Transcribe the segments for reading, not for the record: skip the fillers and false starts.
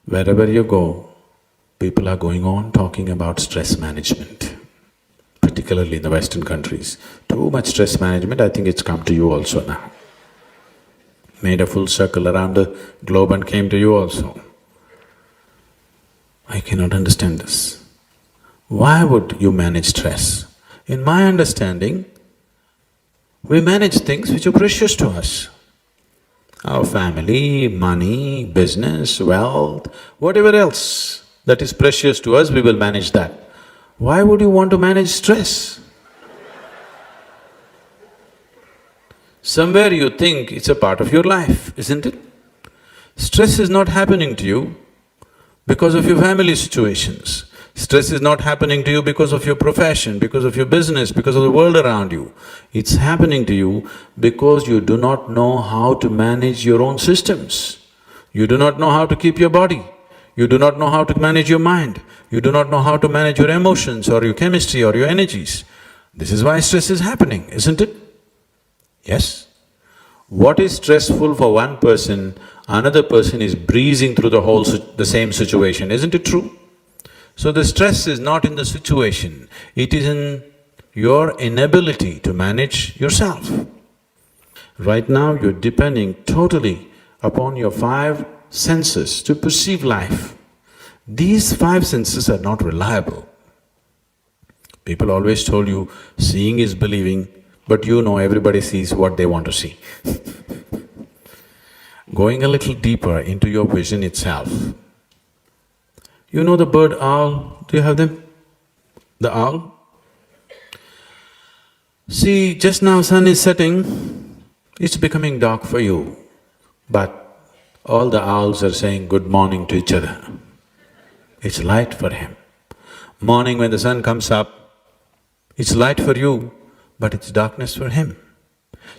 Wherever you go, people are going on talking about stress management, particularly in the Western countries. Too much stress management, I think it's come to you also now. Made a full circle around the globe and came to you also. I cannot understand this. Why would you manage stress? In my understanding, we manage things which are precious to us. Our family, money, business, wealth, whatever else that is precious to us, we will manage that. Why would you want to manage stress? Somewhere you think it's a part of your life, isn't it? Stress is not happening to you because of your family situations. Stress is not happening to you because of your profession, because of your business, because of the world around you. It's happening to you because you do not know how to manage your own systems. You do not know how to keep your body. You do not know how to manage your mind. You do not know how to manage your emotions or your chemistry or your energies. This is why stress is happening, isn't it? Yes? What is stressful for one person, another person is breezing through the same situation, isn't it true? So the stress is not in the situation, it is in your inability to manage yourself. Right now you're depending totally upon your five senses to perceive life. These five senses are not reliable. People always told you, seeing is believing, but you know everybody sees what they want to see. Going a little deeper into your vision itself, you know the bird owl, do you have them? The owl? See, just now sun is setting, it's becoming dark for you, but all the owls are saying good morning to each other. It's light for him. Morning when the sun comes up, it's light for you, but it's darkness for him.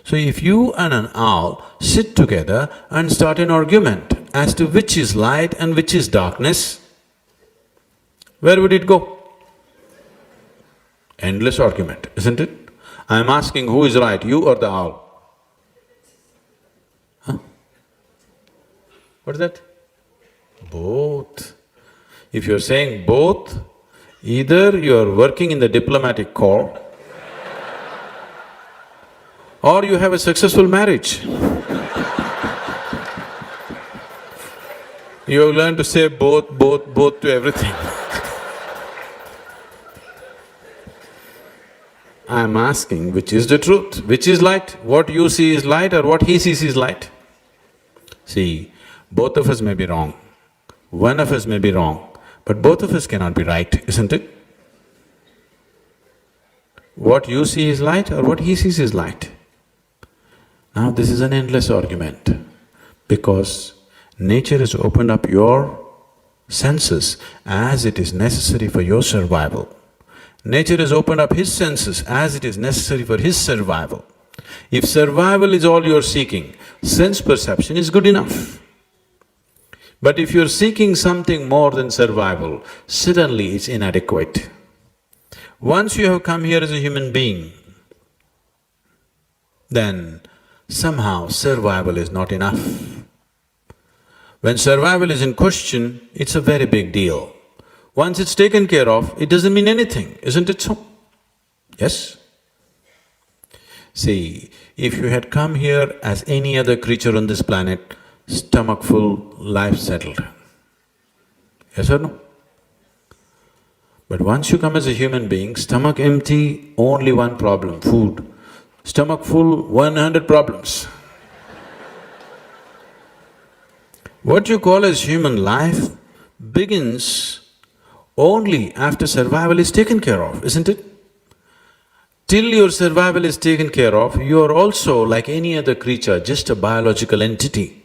So if you and an owl sit together and start an argument as to which is light and which is darkness, where would it go? Endless argument, isn't it? I'm asking who is right, you or the owl? Huh? What is that? Both. If you're saying both, either you're working in the diplomatic corps or you have a successful marriage. You learn to say both to everything. I'm asking which is the truth, which is light, what you see is light or what he sees is light. See, both of us may be wrong, one of us may be wrong, but both of us cannot be right, isn't it? What you see is light or what he sees is light. Now this is an endless argument because nature has opened up your senses as it is necessary for your survival. Nature has opened up his senses as it is necessary for his survival. If survival is all you're seeking, sense perception is good enough. But if you're seeking something more than survival, suddenly it's inadequate. Once you have come here as a human being, then somehow survival is not enough. When survival is in question, it's a very big deal. Once it's taken care of, it doesn't mean anything, isn't it so? Yes? See, if you had come here as any other creature on this planet, stomach full, life settled. Yes or no? But once you come as a human being, stomach empty, only one problem, food. Stomach full, 100 problems. What you call as human life begins only after survival is taken care of, isn't it? Till your survival is taken care of, you are also like any other creature, just a biological entity.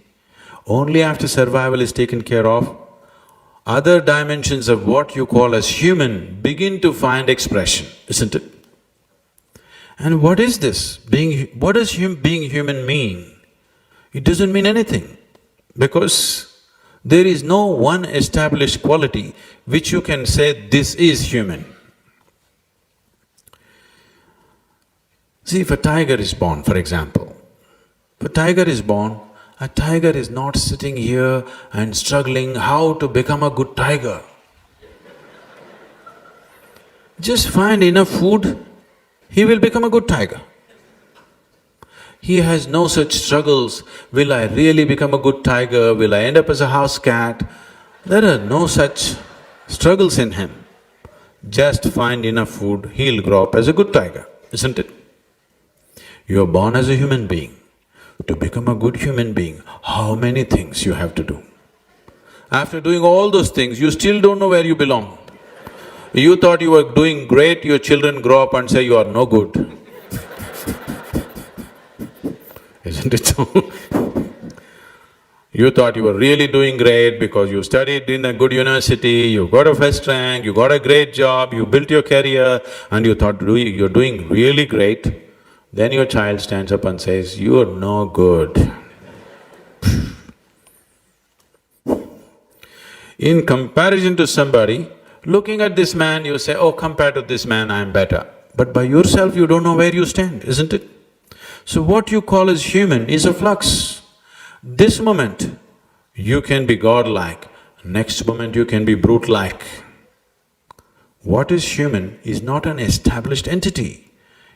Only after survival is taken care of, other dimensions of what you call as human begin to find expression, isn't it? And what is this? What does being human mean? It doesn't mean anything, because there is no one established quality which you can say, this is human. See, if a tiger is born, for example, if a tiger is born, A tiger is not sitting here and struggling how to become a good tiger. Just find enough food, he will become a good tiger. He has no such struggles, will I really become a good tiger, will I end up as a house cat? There are no such struggles in him. Just find enough food, he'll grow up as a good tiger, isn't it? You're born as a human being. To become a good human being, how many things you have to do? After doing all those things, you still don't know where you belong. You thought you were doing great, your children grow up and say you are no good. Isn't it so? You thought you were really doing great because you studied in a good university, you got a first rank, you got a great job, you built your career and you thought you're doing really great. Then your child stands up and says, you're no good. In comparison to somebody, looking at this man, you say, oh, compared to this man, I'm better. But by yourself, you don't know where you stand, isn't it? So what you call as human is a flux. This moment, you can be godlike, next moment you can be brute-like. What is human is not an established entity.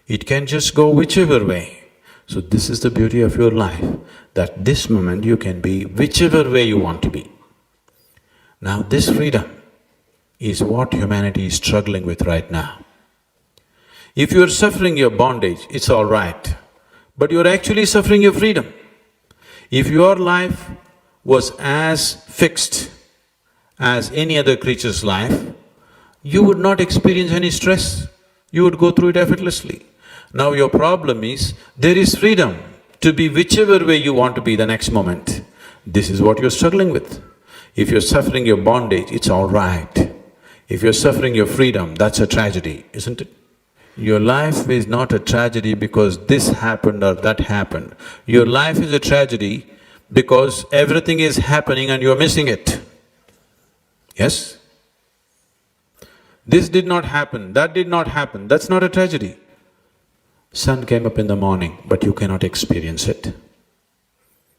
It can just go whichever way. So this is the beauty of your life, that this moment you can be whichever way you want to be. Now this freedom is what humanity is struggling with right now. If you're suffering your bondage, it's all right, but you're actually suffering your freedom. If your life was as fixed as any other creature's life, you would not experience any stress, you would go through it effortlessly. Now your problem is, there is freedom to be whichever way you want to be the next moment. This is what you're struggling with. If you're suffering your bondage, it's all right. If you're suffering your freedom, that's a tragedy, isn't it? Your life is not a tragedy because this happened or that happened. Your life is a tragedy because everything is happening and you're missing it. Yes? This did not happen, that did not happen, that's not a tragedy. Sun came up in the morning, but you cannot experience it.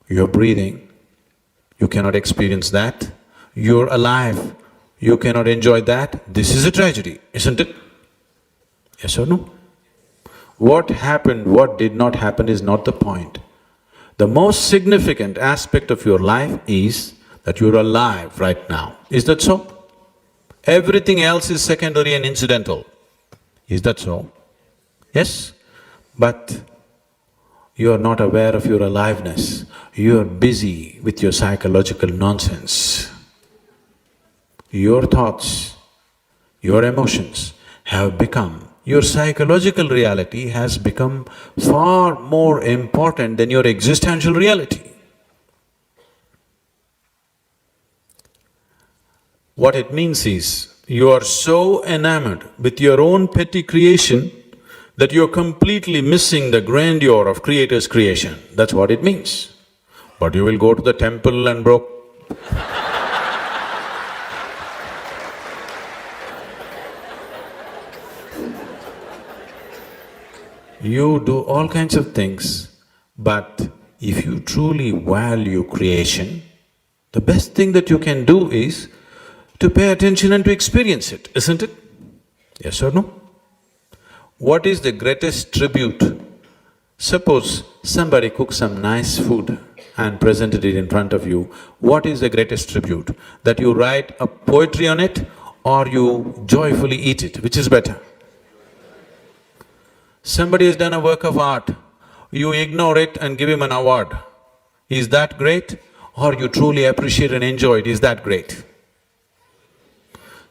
You're breathing, you cannot experience that. You're alive, you cannot enjoy that. This is a tragedy, isn't it? Yes or no? What happened, what did not happen is not the point. The most significant aspect of your life is that you're alive right now. Is that so? Everything else is secondary and incidental. Is that so? Yes? But you are not aware of your aliveness. You are busy with your psychological nonsense. Your thoughts, your emotions have become, your psychological reality has become far more important than your existential reality. What it means is, you are so enamored with your own petty creation that you're completely missing the grandeur of Creator's creation. That's what it means. But you will go to the temple and you do all kinds of things, but if you truly value creation, the best thing that you can do is to pay attention and to experience it, isn't it? Yes or no? What is the greatest tribute? Suppose somebody cooks some nice food and presented it in front of you, what is the greatest tribute? That you write a poetry on it or you joyfully eat it, which is better? Somebody has done a work of art, you ignore it and give him an award. Is that great? Or you truly appreciate and enjoy it, is that great?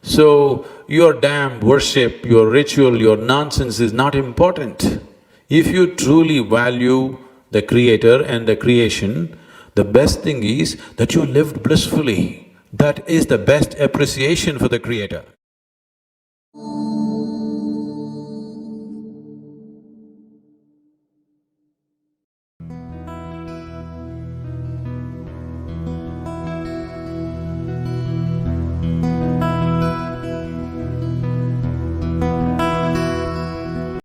So, your damn worship, your ritual, your nonsense is not important. If you truly value the Creator and the creation, the best thing is that you lived blissfully. That is the best appreciation for the Creator.